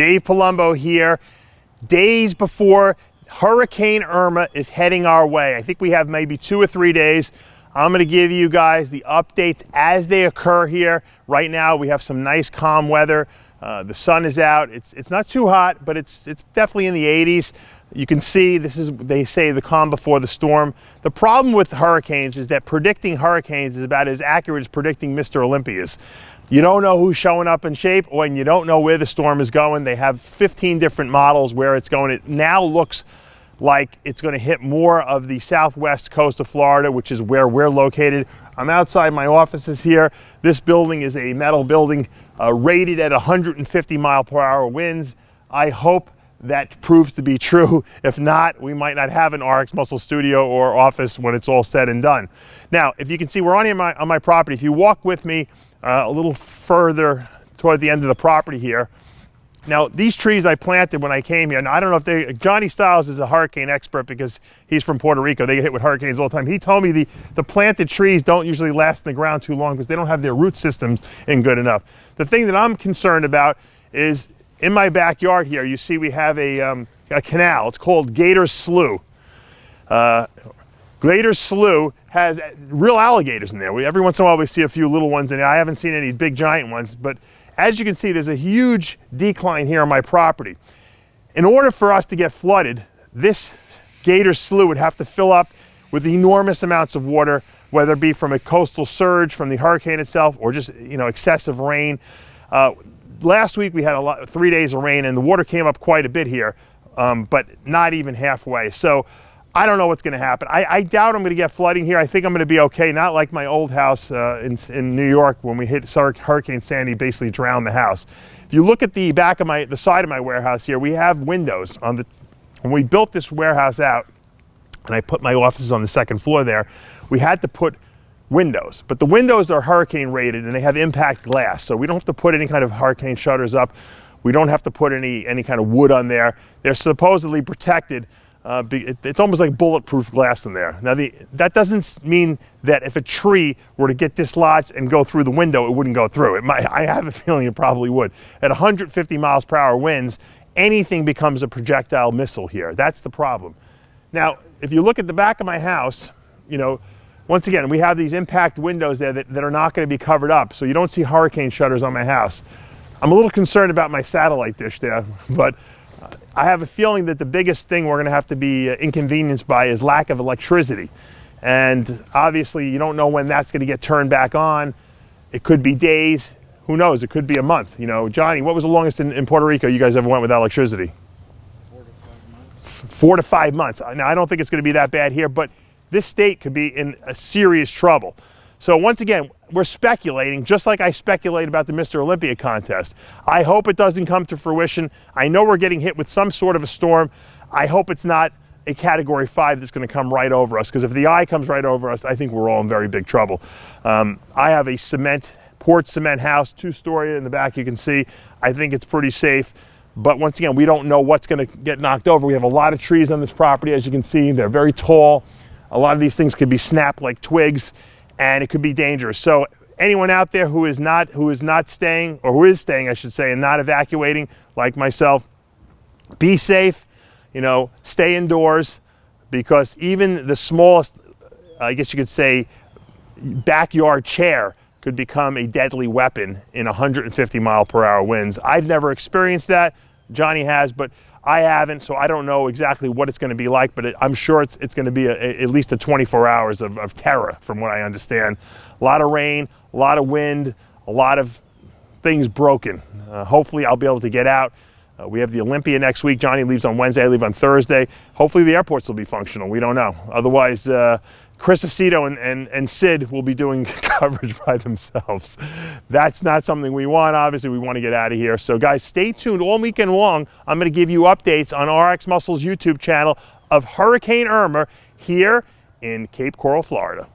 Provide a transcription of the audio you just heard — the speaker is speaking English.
Dave Palumbo here, days before Hurricane Irma is heading our way. I think we have maybe 2 or 3 days. I'm going to give you guys the updates as they occur here. Right now we have some nice calm weather. The sun is out. It's not too hot, but it's definitely in the 80s. You can see this is, they say, the calm before the storm. The problem with hurricanes is that predicting hurricanes is about as accurate as predicting Mr. Olympias. You don't know who's showing up in shape, and you don't know where the storm is going. They have 15 different models where it's going. It now looks like it's going to hit more of the southwest coast of Florida, which is where we're located. I'm outside my offices here. This building is a metal building rated at 150 mile per hour winds. I hope that proves to be true. If not, we might not have an RXMuscle studio or office when it's all said and done. Now, if you can see, we're on my property. If you walk with me a little further toward the end of the property here. Now, these trees I planted when I came here, now I don't know if Johnny Styles is a hurricane expert because he's from Puerto Rico. They get hit with hurricanes all the time. He told me the planted trees don't usually last in the ground too long because they don't have their root systems in good enough. The thing that I'm concerned about is in my backyard here, you see we have a canal. It's called Gator's Slough. Gator's Slough has real alligators in there. Every once in a while we see a few little ones in there. I haven't seen any big giant ones, but as you can see, there's a huge decline here on my property. In order for us to get flooded, this Gator's Slough would have to fill up with enormous amounts of water, whether it be from a coastal surge from the hurricane itself or just excessive rain. Last week we had 3 days of rain and the water came up quite a bit here, but not even halfway. So I don't know what's going to happen. I doubt I'm going to get flooding here. I think I'm going to be okay, not like my old house in New York when we hit Hurricane Sandy, basically drowned the house. If you look at the back of the side of my warehouse here, we have windows on when we built this warehouse out and I put my offices on the second floor there, we had to put windows, but the windows are hurricane rated and they have impact glass, so we don't have to put any kind of hurricane shutters up. We don't have to put any kind of wood on there. They're supposedly protected. It's almost like bulletproof glass in there. Now that doesn't mean that if a tree were to get dislodged and go through the window, it wouldn't go through. I have a feeling it probably would. At 150 miles per hour winds, anything becomes a projectile missile here. That's the problem. Now, if you look at the back of my house, once again, we have these impact windows there that are not going to be covered up, so you don't see hurricane shutters on my house. I'm a little concerned about my satellite dish there, but I have a feeling that the biggest thing we're going to have to be inconvenienced by is lack of electricity. And obviously, you don't know when that's going to get turned back on. It could be days. Who knows? It could be a month. Johnny, what was the longest in Puerto Rico you guys ever went without electricity? 4 to 5 months. 4 to 5 months. Now, I don't think it's going to be that bad here, but this state could be in a serious trouble. So once again, we're speculating, just like I speculate about the Mr. Olympia contest. I hope it doesn't come to fruition. I know we're getting hit with some sort of a storm. I hope it's not a Category 5 that's going to come right over us, because if the eye comes right over us, I think we're all in very big trouble. I have a poured cement house, 2-story in the back, you can see. I think it's pretty safe. But once again, we don't know what's going to get knocked over. We have a lot of trees on this property, as you can see. They're very tall. A lot of these things could be snapped like twigs, and it could be dangerous. So anyone out there who is staying, or who is staying, I should say, and not evacuating, like myself, be safe, stay indoors, because even the smallest, I guess you could say, backyard chair could become a deadly weapon in 150 mile per hour winds. I've never experienced that. Johnny has, but I haven't, so I don't know exactly what it's going to be like, but I'm sure it's going to be at least 24 hours of terror, from what I understand. A lot of rain, a lot of wind, a lot of things broken. Hopefully I'll be able to get out. We have the Olympia next week. Johnny leaves on Wednesday, I leave on Thursday. Hopefully the airports will be functional. We don't know. Otherwise, Chris Aceto and Sid will be doing coverage by themselves. That's not something we want. Obviously, we want to get out of here. So guys, stay tuned all weekend long. I'm going to give you updates on RXMuscle's YouTube channel of Hurricane Irma here in Cape Coral, Florida.